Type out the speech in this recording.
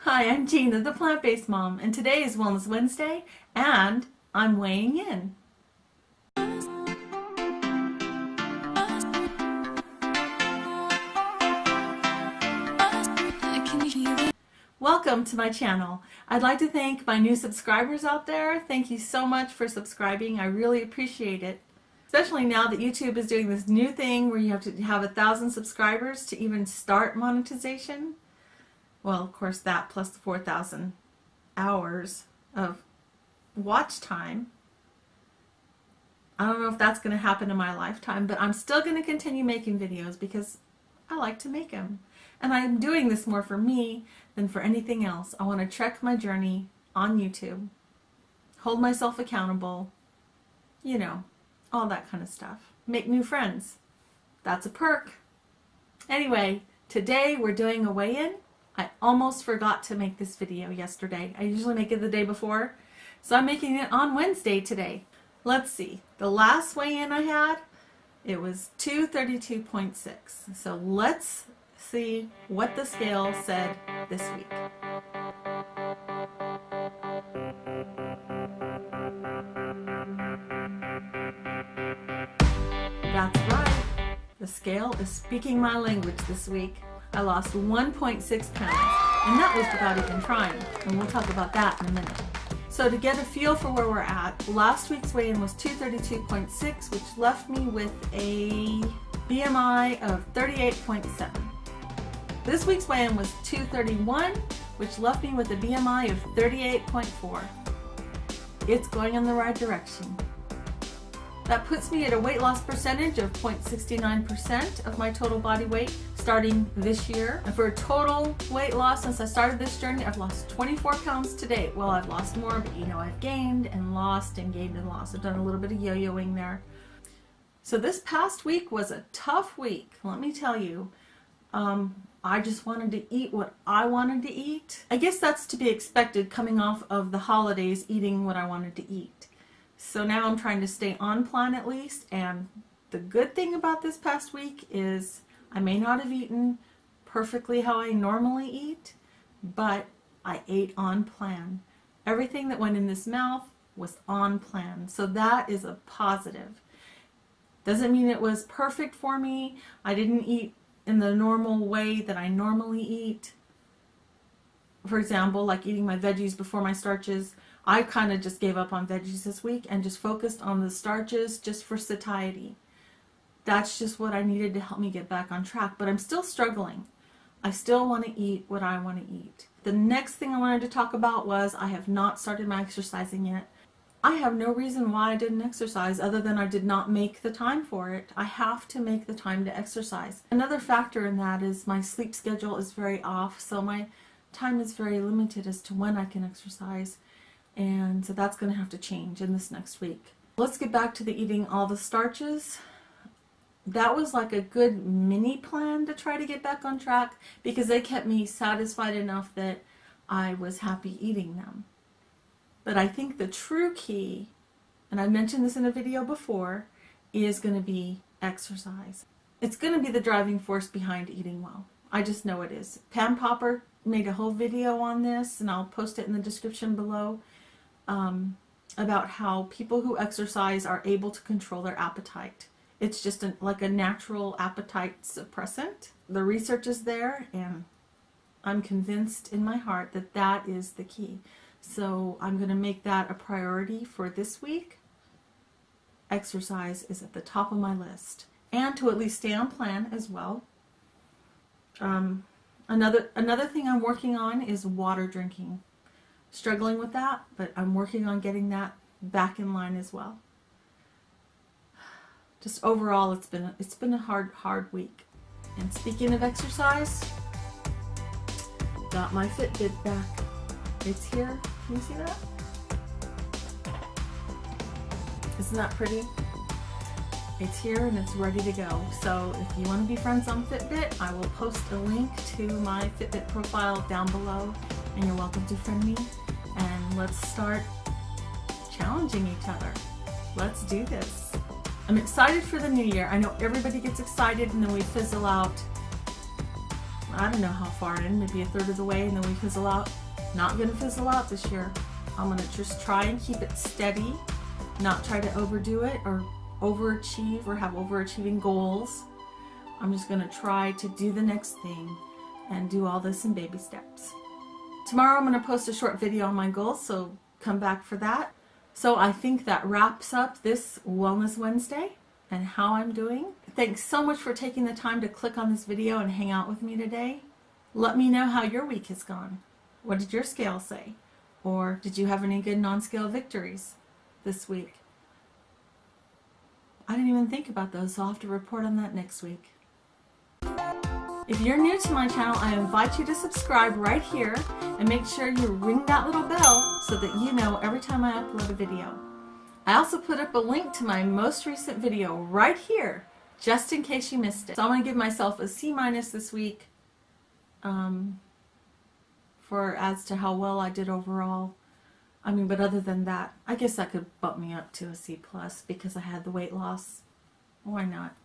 Hi, I'm Gina, the plant-based mom, and today is Wellness Wednesday, and I'm weighing in. Welcome to my channel. I'd like to thank my new subscribers out there. Thank you so much for subscribing. I really appreciate it. Especially now that YouTube is doing this new thing where you have to have 1,000 subscribers to even start monetization. Well, of course, that plus the 4,000 hours of watch time. I don't know if that's going to happen in my lifetime, but I'm still going to continue making videos because I like to make them. And I'm doing this more for me than for anything else. I want to track my journey on YouTube, hold myself accountable, you know, all that kind of stuff. Make new friends. That's a perk. Anyway, today we're doing a weigh-in. I almost forgot to make this video yesterday. I usually make it the day before, so I'm making it on Wednesday today. Let's see. The last weigh-in I had, it was 232.6. So let's see what the scale said this week. That's right. The scale is speaking my language this week. I lost 1.6 pounds, and that was without even trying, and we'll talk about that in a minute. So to get a feel for where we're at, last week's weigh-in was 232.6, which left me with a BMI of 38.7. This week's weigh-in was 231, which left me with a BMI of 38.4. It's going in the right direction. That puts me at a weight loss percentage of 0.69% of my total body weight starting this year. And for a total weight loss since I started this journey, I've lost 24 pounds to date. Well, I've lost more, but you know, I've gained and lost and gained and lost. I've done a little bit of yo-yoing there. So this past week was a tough week, let me tell you. I just wanted to eat what I wanted to eat. I guess that's to be expected coming off of the holidays, eating what I wanted to eat. So now I'm trying to stay on plan at least, and the good thing about this past week is I may not have eaten perfectly how I normally eat, but I ate on plan. Everything that went in this mouth was on plan, so that is a positive. Doesn't mean it was perfect for me. I didn't eat in the normal way that I normally eat. For example, like eating my veggies before my starches. I kind of just gave up on veggies this week and just focused on the starches just for satiety. That's just what I needed to help me get back on track, but I'm still struggling. I still want to eat what I want to eat. The next thing I wanted to talk about was I have not started my exercising yet. I have no reason why I didn't exercise other than I did not make the time for it. I have to make the time to exercise. Another factor in that is my sleep schedule is very off, so my time is very limited as to when I can exercise. And so that's going to have to change in this next week. Let's get back to the eating all the starches. That was like a good mini plan to try to get back on track because they kept me satisfied enough that I was happy eating them. But I think the true key, and I mentioned this in a video before, is going to be exercise. It's going to be the driving force behind eating well. I just know it is. Pam Popper made a whole video on this, and I'll post it in the description below, about how people who exercise are able to control their appetite. It's just like a natural appetite suppressant. The research is there, and I'm convinced in my heart that that is the key. So I'm going to make that a priority for this week. Exercise is at the top of my list, and to at least stay on plan as well. Another thing I'm working on is water drinking. Struggling with that, but I'm working on getting that back in line as well. Just overall, it's been a hard week. And speaking of exercise, got my Fitbit back. It's here. Can you see that? Isn't that pretty? It's here and it's ready to go. So if you want to be friends on Fitbit, I will post a link to my Fitbit profile down below, and you're welcome to friend me. And let's start challenging each other. Let's do this. I'm excited for the new year. I know everybody gets excited and then we fizzle out. I don't know how far in, maybe a third of the way, and then we fizzle out. Not gonna fizzle out this year. I'm gonna just try and keep it steady, not try to overdo it or overachieve or have overachieving goals. I'm just gonna try to do the next thing and do all this in baby steps. Tomorrow I'm gonna post a short video on my goals, so come back for that. So I think that wraps up this Wellness Wednesday and how I'm doing. Thanks so much for taking the time to click on this video and hang out with me today. Let me know how your week has gone. What did your scale say? Or did you have any good non-scale victories this week? I didn't even think about those, so I'll have to report on that next week. If you're new to my channel, I invite you to subscribe right here and make sure you ring that little bell so that you know every time I upload a video. I also put up a link to my most recent video right here, just in case you missed it. So I'm going to give myself a C- this week for as to how well I did overall. I mean, but other than that, I guess that could bump me up to a C+ because I had the weight loss. Why not?